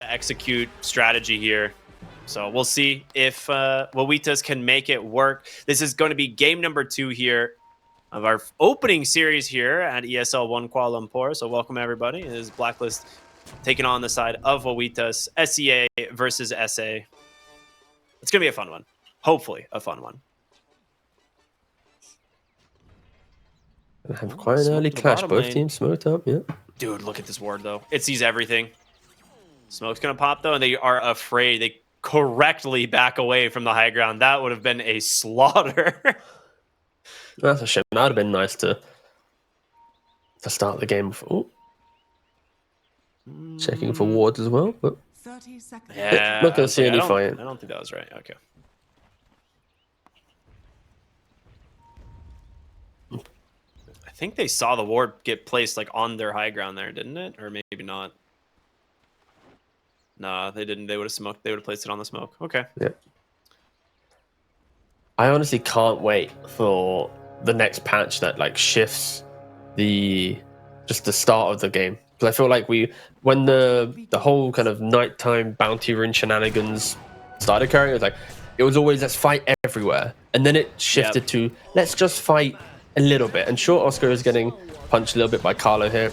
execute strategy here. So we'll see if Wawitas can make it work. This is going to be game number 2 here of our opening series here at ESL One Kuala Lumpur. So welcome everybody. It is Blacklist taking on the side of Wawitas, SEA versus SA. It's going to be a fun one. Hopefully a fun one. Have quite an early clash. Both teams smoked up, yeah. Dude, look at this ward, though. It sees everything. Smoke's going to pop, though, and they are afraid. They correctly back away from the high ground. That would have been a slaughter. That's a shame. That would have been nice to start the game. Oh. Checking for wards as well, but 30 seconds. Yeah, not going to see any fight. I don't think that was right. Okay. I think they saw the ward get placed like on their high ground there, didn't it? Or maybe not. Nah, they didn't. They would have smoked. They would have placed it on the smoke. Okay. Yeah. I honestly can't wait for the next patch that like shifts the start of the game. Because I feel like when the whole kind of nighttime bounty rune shenanigans started occurring, it was always let's fight everywhere, and then it shifted to let's just fight a little bit. And sure, Oscar is getting punched a little bit by Carlo here.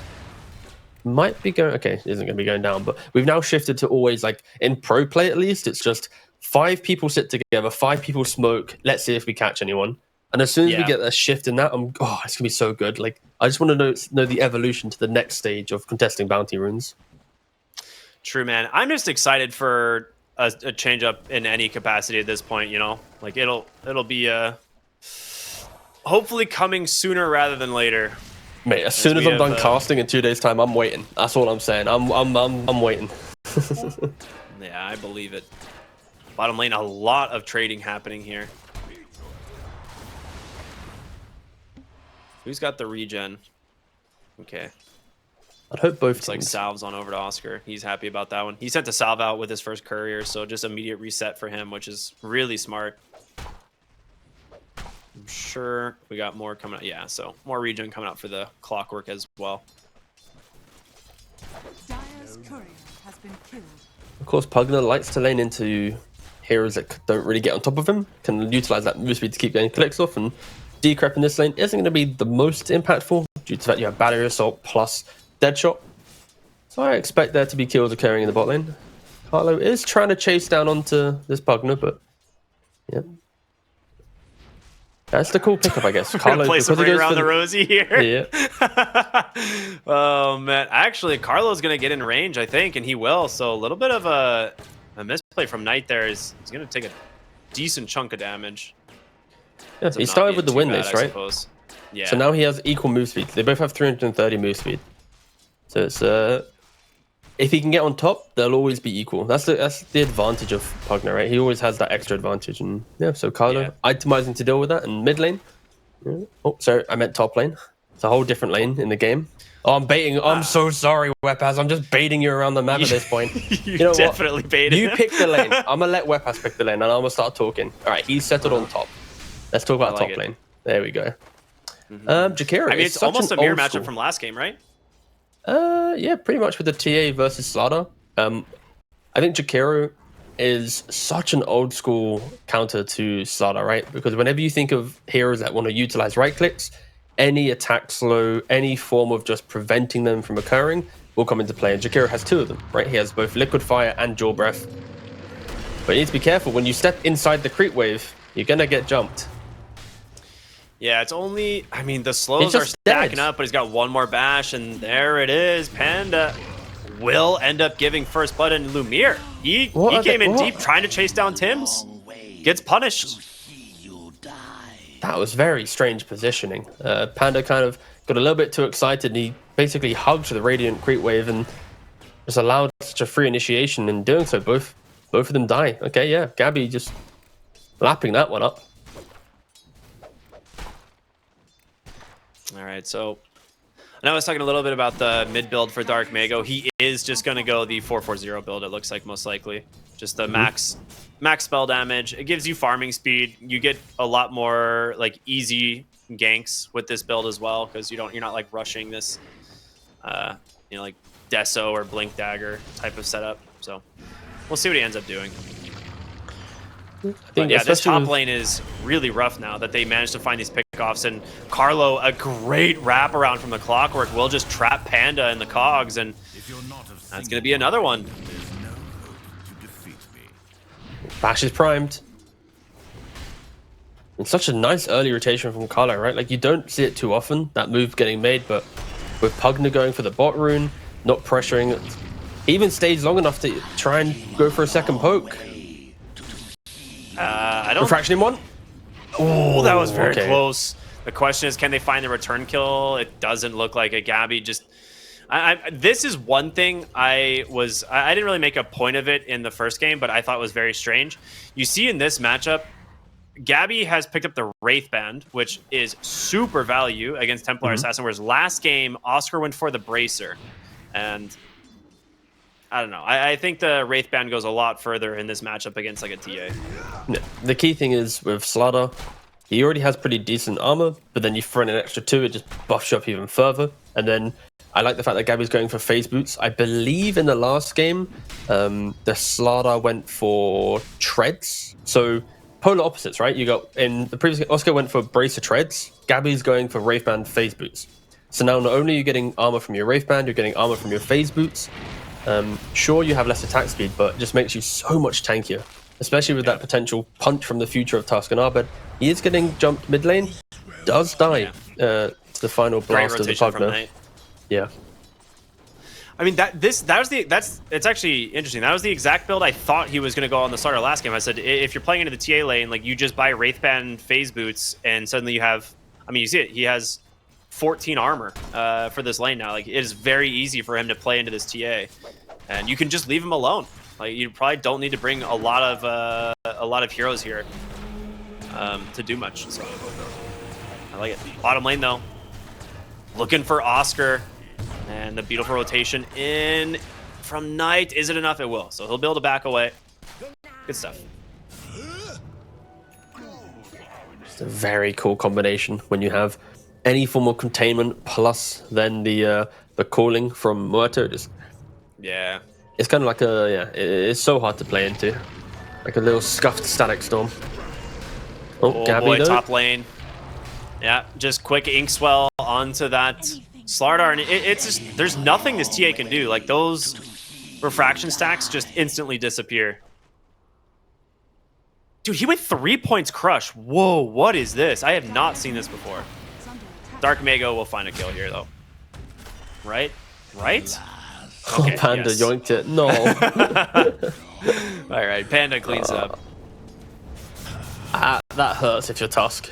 Might be going okay, isn't going to be going down, but we've now shifted to always like in pro play at least. It's just 5 people sit together, 5 people smoke. Let's see if we catch anyone. And as soon as we get a shift in that, it's gonna be so good. Like I just want to know the evolution to the next stage of contesting bounty runes. True, man. I'm just excited for a change up in any capacity at this point. You know, like it'll be hopefully coming sooner rather than later. Mate, as soon as I'm done casting in 2 days' time, I'm waiting. That's all I'm saying. I'm waiting. Yeah, I believe it. Bottom lane, a lot of trading happening here. Who's got the regen? Okay. I'd hope both It's like Salve's on over to Oscar. He's happy about that one. He sent a Salve out with his first courier, so just immediate reset for him, which is really smart. I'm sure we got more coming out. Yeah, so more regen coming out for the clockwork as well. Dire's courier has been killed. Of course, Pugner likes to lane into heroes that don't really get on top of him, can utilize that move speed to keep getting clicks off, and Decrep in this lane isn't going to be the most impactful due to the fact you have Battery Assault plus Deadshot. So I expect there to be kills occurring in the bot lane. Carlo is trying to chase down onto this Pugner, but yeah. That's the cool pickup, I guess. Carlo plays some ring around the rosy here. Yeah. Oh, man. Actually, Carlo's going to get in range, I think, and he will. So a little bit of a misplay from Knight there is he's going to take a decent chunk of damage. Yeah, he started with the Windlace, right? Yeah. So now he has equal move speed. They both have 330 move speed. So it's if he can get on top, they'll always be equal. That's the advantage of Pugner, right? He always has that extra advantage, and yeah. So Carlo itemizing to deal with that in mid lane. Oh, sorry, I meant top lane. It's a whole different lane in the game. Oh, I'm baiting. I'm so sorry, Wepaz. I'm just baiting you around the map at this point. You know definitely baited. You pick the lane. I'm gonna let Wepaz pick the lane, and I'm gonna start talking. All right, he's settled on top. Let's talk about top lane. There we go. Jakiro. I mean, it's almost a mirror matchup from last game, right? Yeah, pretty much with the TA versus Slaughter. I think Jakiro is such an old school counter to Slaughter, right? Because whenever you think of heroes that want to utilize right clicks, any attack slow, any form of just preventing them from occurring will come into play. And Jakiro has 2 of them, right? He has both Liquid Fire and Jaw Breath. But you need to be careful. When you step inside the creep wave, you're going to get jumped. Yeah, it's only... I mean, the slows are stacking up, but he's got one more bash, and there it is. Panda will end up giving first blood, and Lumiere. He came in deep trying to chase down Tims. Gets punished. That was very strange positioning. Panda kind of got a little bit too excited, and he basically hugged the Radiant creep wave and just allowed such a free initiation. In doing so, both of them die. Okay, yeah, Gabby just lapping that one up. All right, so I know I was talking a little bit about the mid build for Dark Mago. He is just going to go the 440 build, it looks like, most likely. Just the max spell damage. It gives you farming speed. You get a lot more like easy ganks with this build as well, because you're not like rushing this like Deso or Blink Dagger type of setup. So we'll see what he ends up doing. I But think yeah, this top with- lane is really rough now that they managed to find these pickoffs. And Carlo, a great wraparound from the Clockwork, will just trap Panda in the cogs, and that's going to be another one. Bash is primed. It's such a nice early rotation from Carlo, right? Like, you don't see it too often, that move getting made, but with Pugna going for the bot rune, not pressuring it, he even stays long enough to try and go for a second poke. I don't... Refraction in one? Oh, that was very okay. close. The question is, can they find the return kill? It doesn't look like it. Gabby just... this is one thing I didn't really make a point of it in the first game, but I thought was very strange. You see in this matchup, Gabby has picked up the Wraith Band, which is super value against Templar Assassin, whereas last game, Oscar went for the Bracer. And I don't know. I think the Wraith Band goes a lot further in this matchup against like a TA. Yeah. The key thing is with Slaughter, he already has pretty decent armor, but then you throw in an extra 2, it just buffs you up even further. And then I like the fact that Gabby's going for phase boots. I believe in the last game, the Slaughter went for treads. So polar opposites, right? You got in the previous game, Oscar went for bracer treads. Gabby's going for Wraith Band phase boots. So now not only are you getting armor from your Wraith Band, you're getting armor from your phase boots. Sure, you have less attack speed, but it just makes you so much tankier, especially with that potential punch from the future of Tusk and Arbed. He is getting jumped mid lane, does die to the final blast of the Pugna. Yeah. I mean, it's actually interesting. That was the exact build I thought he was going to go on the starter last game. I said, if you're playing into the TA lane, like, you just buy Wraith Band phase boots, and suddenly you have, I mean, you see it, he has 14 armor for this lane now. Like, it is very easy for him to play into this TA, and you can just leave him alone. Like, you probably don't need to bring a lot of heroes here to do much. So I like it. Bottom lane though, looking for Oscar, and the beautiful rotation in from Knight. Is it enough? It will. So he'll be able to back away. Good stuff. It's a very cool combination when you have any form of containment plus then the calling from Muerto. Just Yeah. it's kind of like it's so hard to play into, like a little scuffed static storm. Oh Gabby boy, though. top lane. Yeah, just quick ink swell onto that Slardar, and it's just, there's nothing this TA can do. Like, those refraction stacks just instantly disappear. Dude, he went 3 points crush. Whoa, what is this? I have not seen this before. Dark Mago will find a kill here, though. Right? Right? Okay, Panda yes. yoinked it. No. All right, Panda cleans up. That hurts if you're Tusk.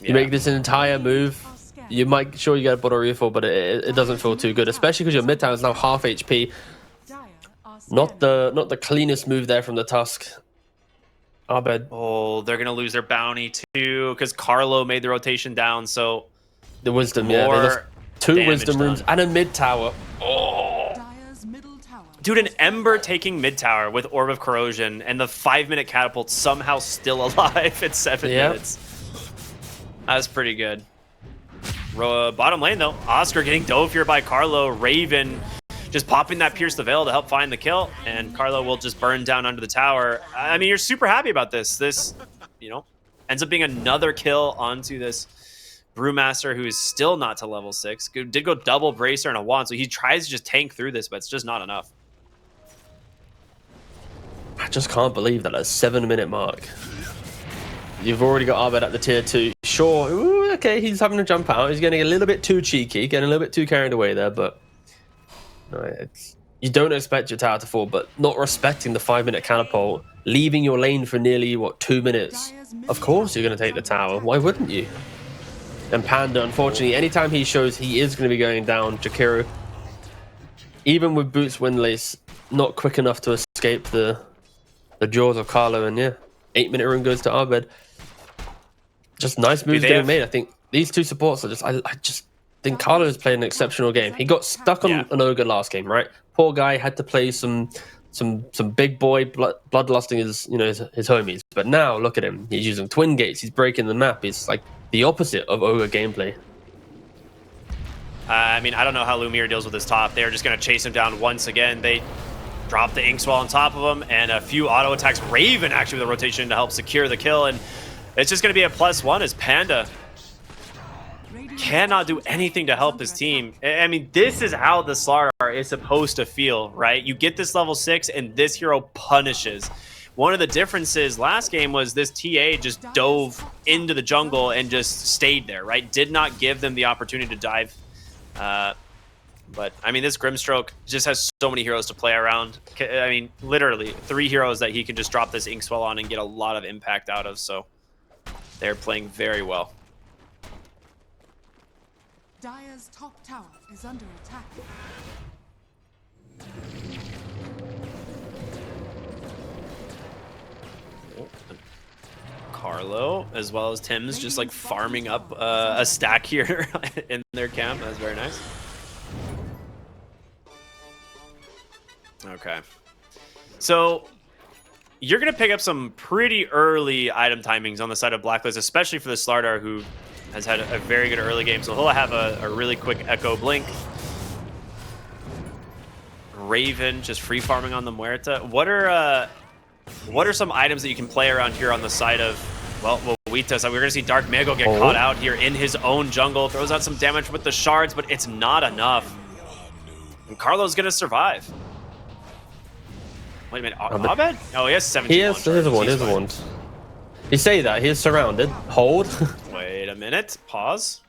You Yeah. make this entire move. You might sure you get a bottle refill, but it doesn't feel too good, especially because your mid tower is now half HP. Not the cleanest move there from the Tusk. Arbed. Oh, they're gonna lose their bounty too because Carlo made the rotation down. So The wisdom, yeah. They more lost 2 damage wisdom runes done. and a mid tower. Oh, Dire's middle tower. Dude, an Ember taking mid tower with Orb of Corrosion and the 5-minute catapult somehow still alive at 7 minutes. That's pretty good. Bottom lane though, Oscar getting dove here by Carlo. Raven just popping that Pierce the Veil to help find the kill, and Carlo will just burn down under the tower. I mean, you're super happy about this. This, ends up being another kill onto this Brewmaster, who is still not to level 6. Did go double Bracer and a wand, so he tries to just tank through this, but it's just not enough. I just can't believe that at a 7-minute mark. You've already got Arbed at the tier 2. Sure, ooh, okay, he's having to jump out. He's getting a little bit too cheeky, getting a little bit too carried away there, but no, you don't expect your tower to fall, but not respecting the 5-minute catapult, leaving your lane for nearly, 2 minutes. Of course you're going to take the tower. Why wouldn't you? And Panda, unfortunately, anytime he shows he is going to be going down, Jakiru, even with Boots Windlace, not quick enough to escape the jaws of Carlo, and 8-minute rune goes to Arbed. Just nice moves getting made. I think these two supports are just, I just think Carlo has played an exceptional game. He got stuck on an Ogre last game, right? Poor guy had to play some big boy bloodlusting his homies. But now look at him. He's using twin gates. He's breaking the map. He's like the opposite of Ogre gameplay. I mean, I don't know how Lumiere deals with this top. They're just going to chase him down once again. They drop the Inkswell on top of him, and a few auto attacks. Raven actually with a rotation to help secure the kill, and it's just going to be a +1 as Panda cannot do anything to help his team. I mean, this is how the Slardar is supposed to feel, right? You get this level 6, and this hero punishes. One of the differences last game was this TA just dove into the jungle and just stayed there, right? Did not give them the opportunity to dive. But, I mean, this Grimstroke just has so many heroes to play around. I mean, literally 3 heroes that he can just drop this Inkswell on and get a lot of impact out of. So they're playing very well. Dire's top tower is under attack. Carlo, as well as Tim's, just like farming up a stack here in their camp. That's very nice. Okay. So you're going to pick up some pretty early item timings on the side of Blacklist, especially for the Slardar, who has had a very good early game. So he'll have a really quick Echo Blink. Raven just free farming on the Muerta. What are some items that you can play around here on the side of, well, Wawitas? We're going to see Dark Mago get caught out here in his own jungle. Throws out some damage with the shards, but it's not enough. And Carlo's going to survive. Wait a minute, Abed? Oh, he has 17. Here's the one. You say that, he is surrounded. Hold. Wait a minute, pause.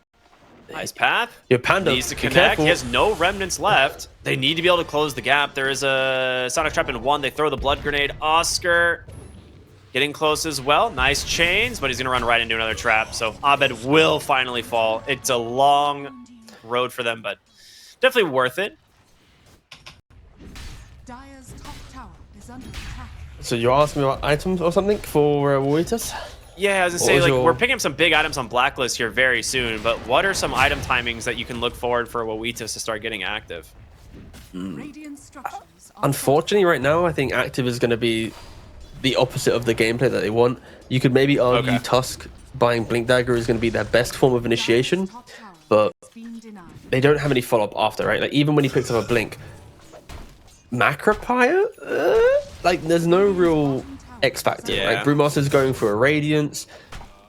Nice path. Your Panda needs to connect. He has no remnants left. They need to be able to close the gap. There is a Sonic Trap in 1. They throw the Blood Grenade. Oscar getting close as well. Nice chains, but he's going to run right into another trap. So Abed will finally fall. It's a long road for them, but definitely worth it. Dire's top tower is under attack. So you're asking me about items or something for Wawitas? Yeah, I was gonna say, like, we're picking up some big items on Blacklist here very soon, but what are some item timings that you can look forward for Wawitas to start getting active? Radiant structures are Unfortunately, right now, I think active is going to be the opposite of the gameplay that they want. You could maybe argue Tusk buying Blink Dagger is going to be their best form of initiation, top tower but has been denied. they don't have any follow-up after, right? Like, even when he picks up a Blink, Macropire? Like, there's no real X factor. Yeah. Like, Brewmaster's going for a Radiance,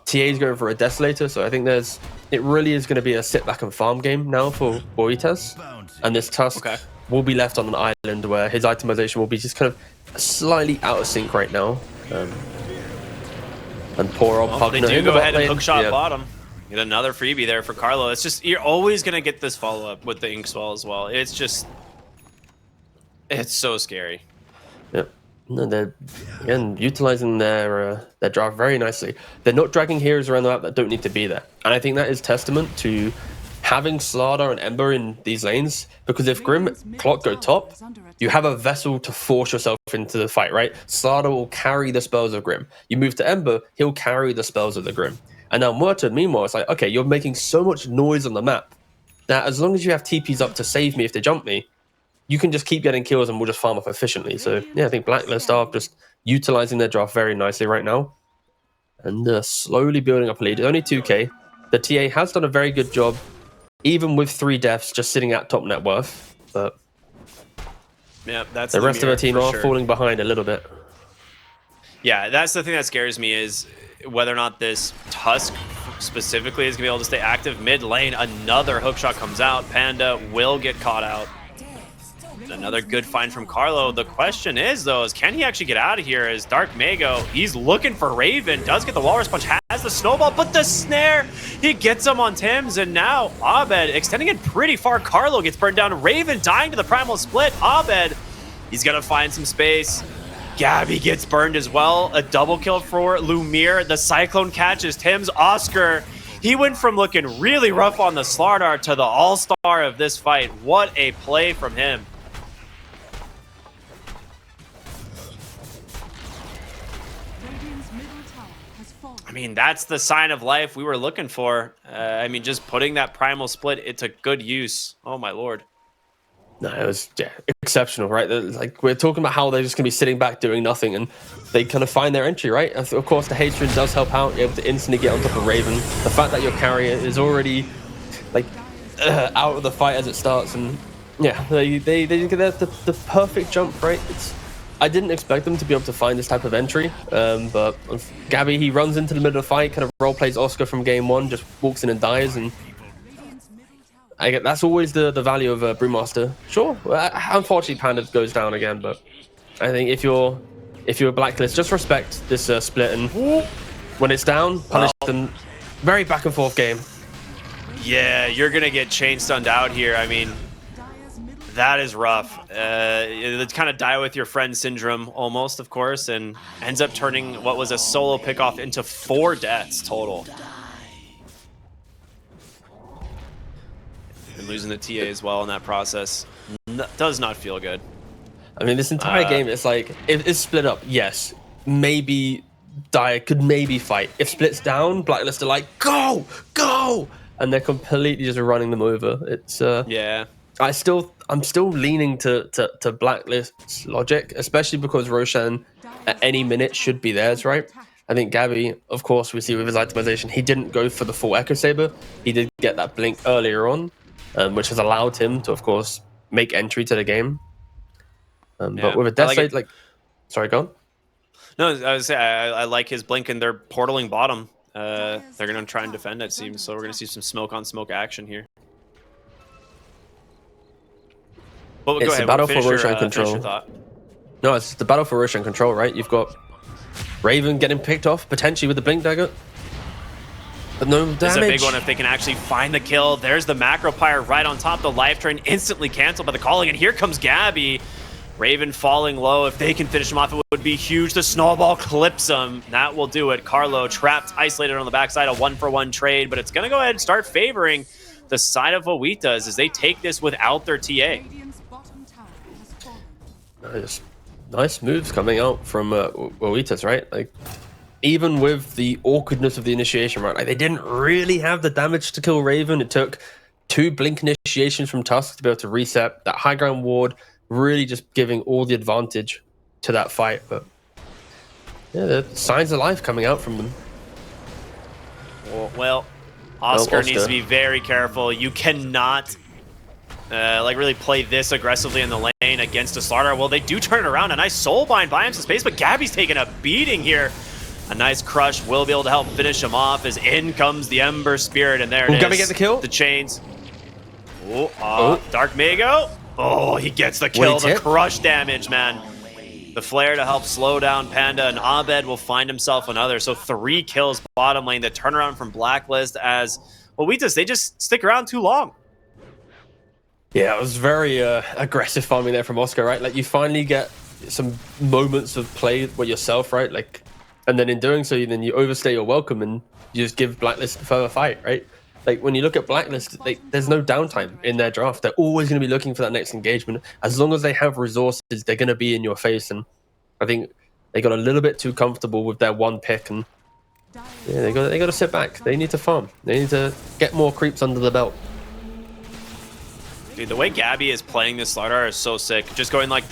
TA's going for a Desolator, so I think it really is going to be a sit back and farm game now for Wawitas. And this Tusk will be left on an island where his itemization will be just kind of slightly out of sync right now. And poor old Pugner. They do in the go bot ahead and lane. hookshot bottom. Get another freebie there for Carlo. It's just, you're always going to get this follow-up with the Inkswell as well. It's just, it's so scary. Yep. No, they're, again, utilizing their draft very nicely. They're not dragging heroes around the map that don't need to be there. And I think that is testament to having Slardar and Ember in these lanes, because if Grim Clock go top, you have a vessel to force yourself into the fight, right? Slardar will carry the spells of Grim. You move to Ember, he'll carry the spells of the Grim. And now Muerta, meanwhile, it's like, okay, you're making so much noise on the map that as long as you have TPs up to save me if they jump me, you can just keep getting kills and we'll just farm up efficiently. So yeah, I think Blacklist are just utilizing their draft very nicely right now. And slowly building up a lead. It's only 2k. The TA has done a very good job, even with 3 deaths just sitting at top net worth. But yeah, that's the rest of the team are sure. falling behind a little bit. Yeah, that's the thing that scares me, is whether or not this Tusk specifically is going to be able to stay active. Mid lane, another hookshot comes out. Panda will get caught out. Another good find from Carlo. The question is, though, is can he actually get out of here? As Dark Mago, he's looking for Raven, does get the Walrus Punch, has the snowball, but the snare, he gets him on Tim's, and now Abed extending it pretty far. Carlo gets burned down. Raven dying to the Primal Split. Abed, he's going to find some space. Gabby gets burned as well. A double kill for Lumiere. The Cyclone catches Tim's. Oscar, he went from looking really rough on the Slardar to the all-star of this fight. What a play from him. I mean, that's the sign of life we were looking for. I mean, just putting that Primal Split, it's a good use. Oh, my Lord. No, it was exceptional, right? Like, we're talking about how they're just going to be sitting back doing nothing, and they kind of find their entry, right? Of course, the Hatred does help out. You're able to instantly get on top of Raven. The fact that your carrier is already, like, out of the fight as it starts, and Yeah, they get the perfect jump, right? I didn't expect them to be able to find this type of entry, but Gabby, he runs into the middle of the fight, kind of role plays Oscar from game one, just walks in and dies, and that's always the value of a Brewmaster. Sure, unfortunately Panda goes down again, but I think if you're Blacklist, just respect this split, and when it's down, punish them. Very back and forth game. Yeah, you're gonna get chain stunned out here. I mean, that is rough. It's kind of die with your friend syndrome almost, of course, and ends up turning what was a solo pickoff into 4 deaths total. And losing the TA as well in that process does not feel good. I mean, this entire game, it's like, if it's split up, yes, maybe Dire could maybe fight. If splits down, Blacklist are like, go, go! And they're completely just running them over. It's, yeah. I'm still leaning to Blacklist's logic, especially because Roshan at any minute should be theirs, right? I think Gabby, of course, we see with his itemization, he didn't go for the full Echo Saber. He did get that blink earlier on, which has allowed him to, of course, make entry to the game. But with a Death Side, like, sorry, go on. No, I was saying I like his blink, and they're portaling bottom. They're going to try and defend, it seems. So we're going to see some smoke on smoke action here. But It's a battle for Roshan control. No, it's the battle for Roshan control, right? You've got Raven getting picked off, potentially with the blink dagger. But no damage. This is a big one if they can actually find the kill. There's the macro pyre right on top. The life train instantly canceled by the calling. And here comes Gabby. Raven falling low. If they can finish him off, it would be huge. The snowball clips him. That will do it. Carlo trapped, isolated on the backside. A 1-for-1 trade. But it's going to go ahead and start favoring the side of Wawitas as they take this without their TA. Nice moves coming out from Wawitas, right? Like, even with the awkwardness of the initiation, right? Like, they didn't really have the damage to kill Raven. It took 2 blink initiations from Tusk to be able to reset that high ground ward, really just giving all the advantage to that fight. But yeah, the signs of life coming out from them. Well, Oscar needs to be very careful. You cannot like really play this aggressively in the lane against a Slardar. Well, they do turn it around. A nice soulbind buy him some space, but Gabby's taking a beating here. A nice crush will be able to help finish him off as in comes the Ember Spirit, and there it is. Gabby get the kill? The chains. Dark Mago. Oh, he gets the kill. The crush damage, man. The flare to help slow down Panda, and Abed will find himself another. So 3 kills bottom lane. The turnaround from Blacklist as Wawitas, they just stick around too long. Yeah, it was very aggressive farming there from Oscar, right? Like, you finally get some moments of play with yourself, right? Like, and then in doing so, then you overstay your welcome and you just give Blacklist a further fight, right? Like, when you look at Blacklist, there's no downtime in their draft. They're always going to be looking for that next engagement. As long as they have resources, they're going to be in your face. And I think they got a little bit too comfortable with their one pick, and yeah, they got to sit back. They need to farm. They need to get more creeps under the belt. Dude, the way Gabby is playing this Slardar is so sick. Just going like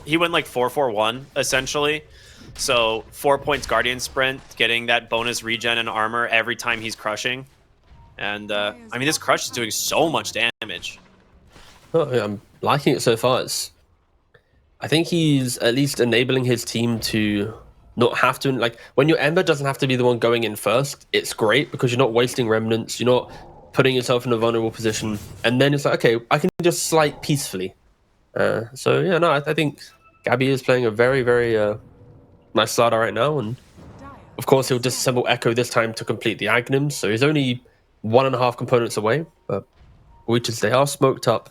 he went like 4-4-1 essentially. So 4 points Guardian Sprint, getting that bonus regen and armor every time he's crushing. And I mean, this crush is doing so much damage. Oh, yeah, I'm liking it so far. I think he's at least enabling his team to not have to, like, when your Ember doesn't have to be the one going in first, it's great because you're not wasting remnants, you're not putting yourself in a vulnerable position, and then it's like, okay, I can just slight peacefully. So yeah, no, I think Gabby is playing a very, very nice Slardar right now, and of course he'll disassemble Echo this time to complete the Aghanim, so he's only 1.5 components away, but they are smoked up.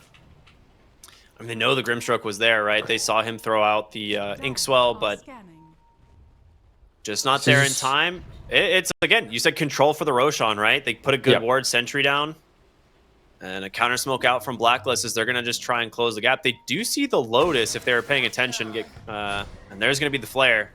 I mean, they know the Grimstroke was there, right? They saw him throw out the Inkswell, but just not there in time. It's, again, you said control for the Roshan, right? They put a good ward sentry down. And a counter smoke out from Blacklist as they're going to just try and close the gap. They do see the Lotus, if they were paying attention. And there's going to be the flare.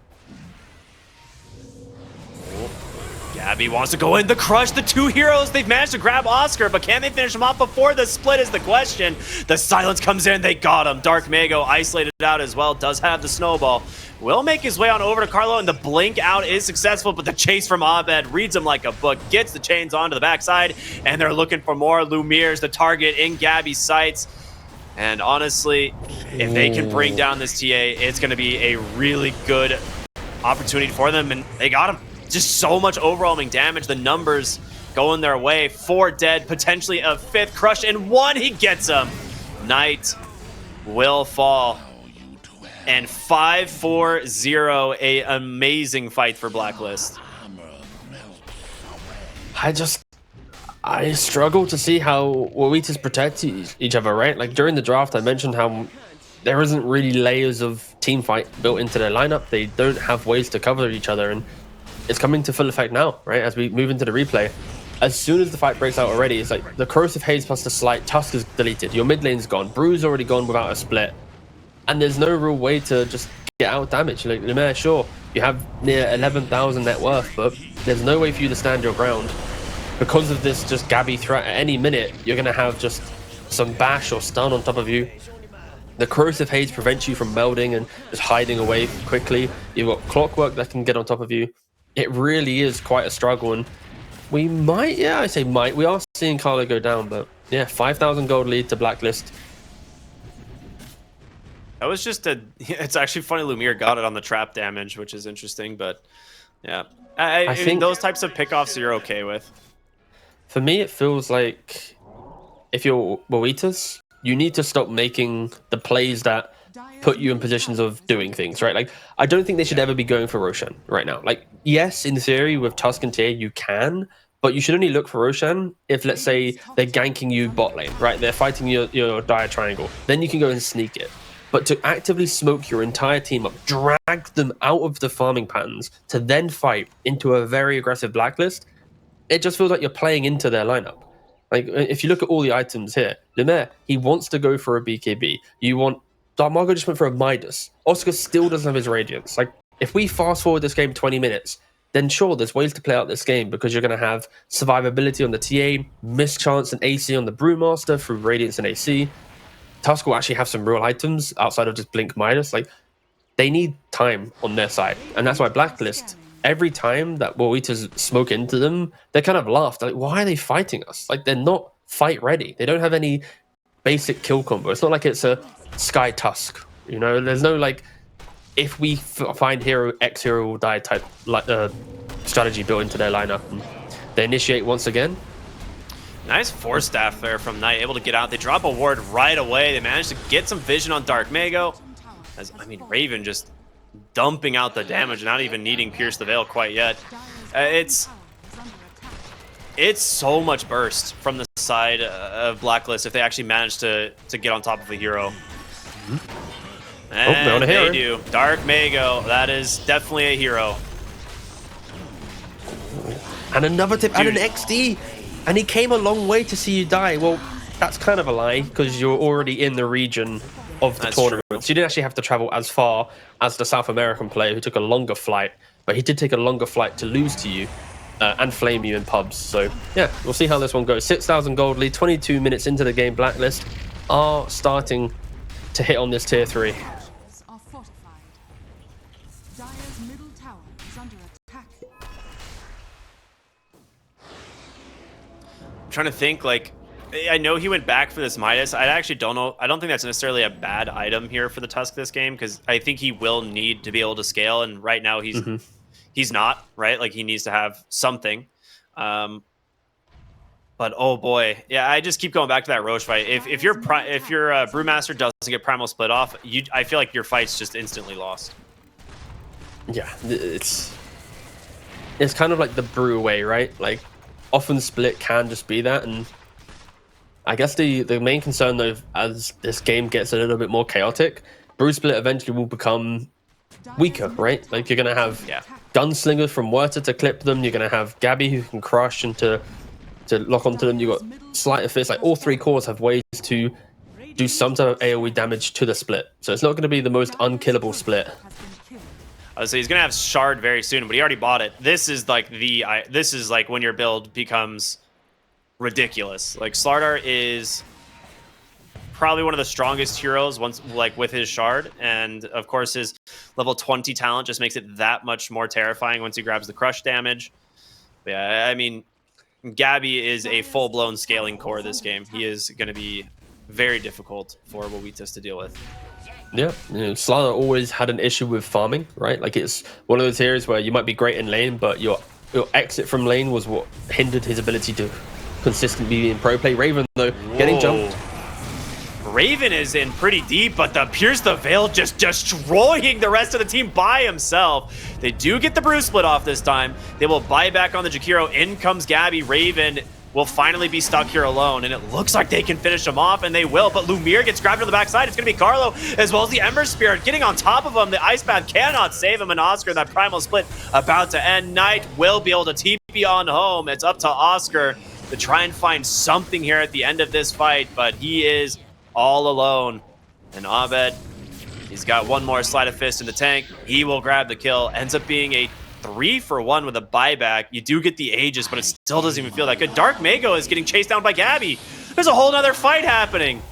Gabby wants to go in. The crush, the 2 heroes. They've managed to grab Oscar, but can they finish him off before the split is the question. The silence comes in. They got him. Dark Mago isolated out as well. Does have the snowball. Will make his way on over to Carlo, and the blink out is successful, but the chase from Abed reads him like a book, gets the chains onto the backside, and they're looking for more. Lumire's the target in Gabby's sights. And honestly, if they can bring down this TA, it's going to be a really good opportunity for them. And they got him. Just so much overwhelming damage. The numbers going their way. 4 dead, potentially a 5th crush, and 1 he gets him. Knight will fall. And 5-4-0, a amazing fight for Blacklist. I struggle to see how Wawitas protect each other, right? Like during the draft, I mentioned how there isn't really layers of team fight built into their lineup. They don't have ways to cover each other, and it's coming to full effect now, right? As we move into the replay, as soon as the fight breaks out already, it's like the Corrosive Haze plus the Slight, Tusk is deleted, your mid lane's gone, Brew's already gone without a split, and there's no real way to just get out damage. Like Lemaire, sure, you have near 11,000 net worth, but there's no way for you to stand your ground. Because of this just Gabby threat, at any minute, you're going to have just some bash or stun on top of you. The Corrosive Haze prevents you from melding and just hiding away quickly. You've got Clockwork that can get on top of you. It really is quite a struggle, and we might, yeah, I say might. We are seeing Carlo go down, but yeah, 5,000 gold lead to Blacklist. That was just a... It's actually funny Lumiere got it on the trap damage, which is interesting, but yeah. I think those types of pickoffs you're okay with. For me, it feels like if you're Wawitas, you need to stop making the plays that put you in positions of doing things, right? Like, I don't think they should ever be going for Roshan right now. Like, yes, in theory, with Tusk and Tier, you can, but you should only look for Roshan if, let's say, they're ganking you bot lane, right? They're fighting your dire triangle. Then you can go and sneak it. But to actively smoke your entire team up, drag them out of the farming patterns, to then fight into a very aggressive Blacklist, it just feels like you're playing into their lineup. Like, if you look at all the items here, Lemaire, he wants to go for a BKB. You want... Darmargo just went for a Midas. Oscar still doesn't have his Radiance. Like, if we fast forward this game 20 minutes, then sure, there's ways to play out this game because you're going to have survivability on the TA, mischance and AC on the Brewmaster through Radiance and AC. Tusk will actually have some real items outside of just Blink Midas. Like, they need time on their side. And that's why Blacklist... Every time that Wawitas smoke into them, they kind of laugh. They're like, why are they fighting us? Like, they're not fight ready. They don't have any basic kill combo. It's not like it's a Sky Tusk. You know, there's no like, if we find hero, X hero will die type strategy built into their lineup. And they initiate once again. Nice force staff there from Knight, able to get out. They drop a ward right away. They managed to get some vision on Dark Mago. As I mean, Raven just dumping out the damage, not even needing Pierce the Veil quite yet. It's so much burst from the side of Blacklist if they actually manage to get on top of a hero. And they do. Dark Mago, that is definitely a hero. And another tip, and an XD. And he came a long way to see you die. Well, that's kind of a lie because you're already in the region of the tournament. True. So you didn't actually have to travel as far as the South American player who took a longer flight, but he did take a longer flight to lose to you and flame you in pubs. So yeah, we'll see how this one goes. 6,000 gold lead, 22 minutes into the game. Blacklist are starting to hit on this tier 3. I'm trying to think, like, I know he went back for this Midas. I actually don't know. I don't think that's necessarily a bad item here for the Tusk this game, because I think he will need to be able to scale, and right now he's not, right? Like, he needs to have something. But oh boy, yeah, I just keep going back to that Roche fight. If your Brewmaster doesn't get Primal Split off, I feel like your fight's just instantly lost. Yeah, it's kind of like the Brew way, right? Like, often Split can just be that, and I guess the main concern, though, as this game gets a little bit more chaotic, Brew Split eventually will become weaker, right? Like, you're going to have Gunslingers from Werther to clip them. You're going to have Gabby who can crush and to lock onto them. You've got Sleight of Fist. Like, all 3 cores have ways to do some sort of AoE damage to the Split. So it's not going to be the most unkillable Split. So he's going to have Shard very soon, but he already bought it. This is like when your build becomes ridiculous. Like, Slardar is probably one of the strongest heroes with his Shard, and of course his level 20 talent just makes it that much more terrifying once he grabs the crush damage. But yeah, I mean, Gabby is a full-blown scaling core this game. He is going to be very difficult for Wawitas to deal with. Yeah, Solana always had an issue with farming, right? Like it's one of those areas where you might be great in lane, but your exit from lane was what hindered his ability to consistently be in pro play. Raven, though, getting jumped. Raven is in pretty deep, but the Pierce the Veil just destroying the rest of the team by himself. They do get the Bruise split off this time. They will buy back on the Jakiro. In comes Gabby. Raven will finally be stuck here alone, and it looks like they can finish him off, and they will, but Lumiere gets grabbed on the backside. It's going to be Carlo, as well as the Ember Spirit getting on top of him. The Ice Path cannot save him, and Oscar, that Primal Split about to end. Knight will be able to TP on home. It's up to Oscar to try and find something here at the end of this fight, but he is all alone. And Abed, he's got one more Sleight of Fist in the tank. He will grab the kill. Ends up being a 3-for-1 with a buyback. You do get the Aegis, but it still doesn't even feel that good. Dark Mago is getting chased down by Gabby. There's a whole nother fight happening.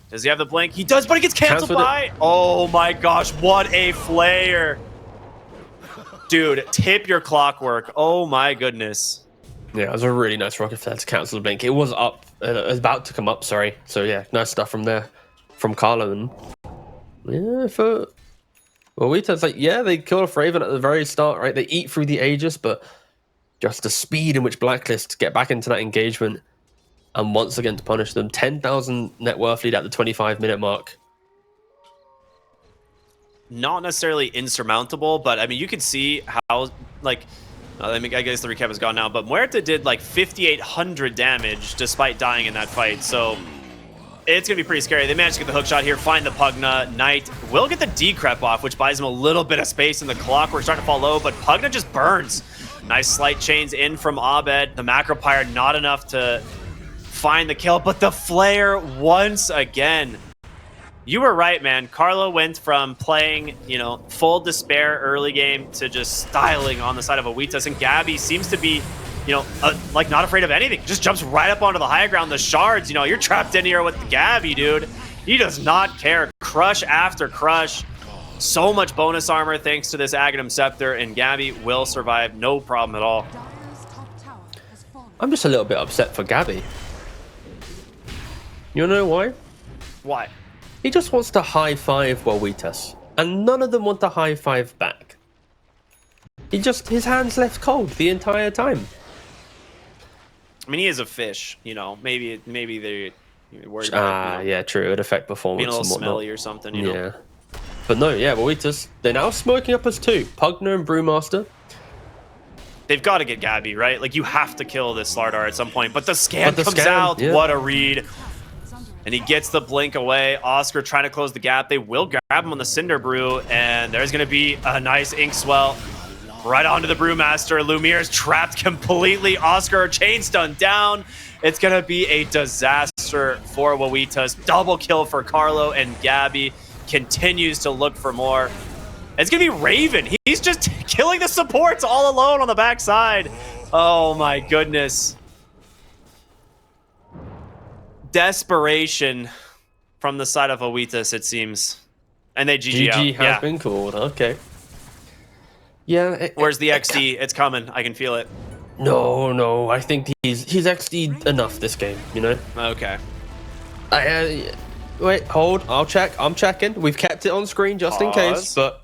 Does he have the blink? He does, but he gets canceled by... Oh my gosh, what a flare. Dude, tip your clockwork. Oh my goodness. Yeah, it was a really nice rocket flare to cancel the blink. It was up, it was about to come up, sorry. So yeah, nice stuff from there, from Carlo. And yeah, for Wawitas, like, yeah, they kill off Raven at the very start, right? They eat through the Aegis, but just the speed in which Blacklist get back into that engagement and once again to punish them. 10,000 net worth lead at the 25-minute mark. Not necessarily insurmountable, but I mean, you can see how, like, I guess the recap is gone now, but Muerta did like 5,800 damage despite dying in that fight, so it's going to be pretty scary. They managed to get the hook shot here, find the Pugna. Knight will get the decrep off, which buys him a little bit of space in the clock. We're starting to fall low, but Pugna just burns. Nice slight chains in from Abed. The Macro Pyre not enough to find the kill, but the flare once again. You were right, man. Carlo went from playing, you know, full despair early game to just styling on the side of Wawitas, and Gabby seems to be, you know, like not afraid of anything. Just jumps right up onto the high ground. The shards, you know, you're trapped in here with Gabby, dude. He does not care. Crush after crush. So much bonus armor thanks to this Aghanim Scepter, and Gabby will survive, no problem at all. I'm just a little bit upset for Gabby. You know why? Why? He just wants to high-five Wawitas, and none of them want to high-five back. His hands left cold the entire time. I mean, he is a fish, you know. Maybe they're worried about, you know, yeah, true. It'd affect performance. being a little and whatnot. smelly or something, you know. Yeah. But no, yeah, Wawitas, they're now smoking up as two. Pugna and Brewmaster. They've got to get Gabby, right? Like, you have to kill this Slardar at some point. But the scan comes out. Yeah. What a read. And he gets the blink away. Oscar trying to close the gap. They will grab him on the Cinder Brew, and there's going to be a nice ink swell right onto the Brewmaster. Lumiere's trapped completely. Oscar chain stun down. It's going to be a disaster for Wawitas. Double kill for Carlo, and Gabby continues to look for more. It's going to be Raven. He's just killing the supports all alone on the backside. Oh my goodness. Desperation from the side of Wawitas, it seems. And they GG out. GG has been called. Okay. Yeah. Where's the XD? It's coming. I can feel it. No. I think he's XD enough this game, you know? Okay. Wait, hold. I'll check. I'm checking. We've kept it on screen just in case, but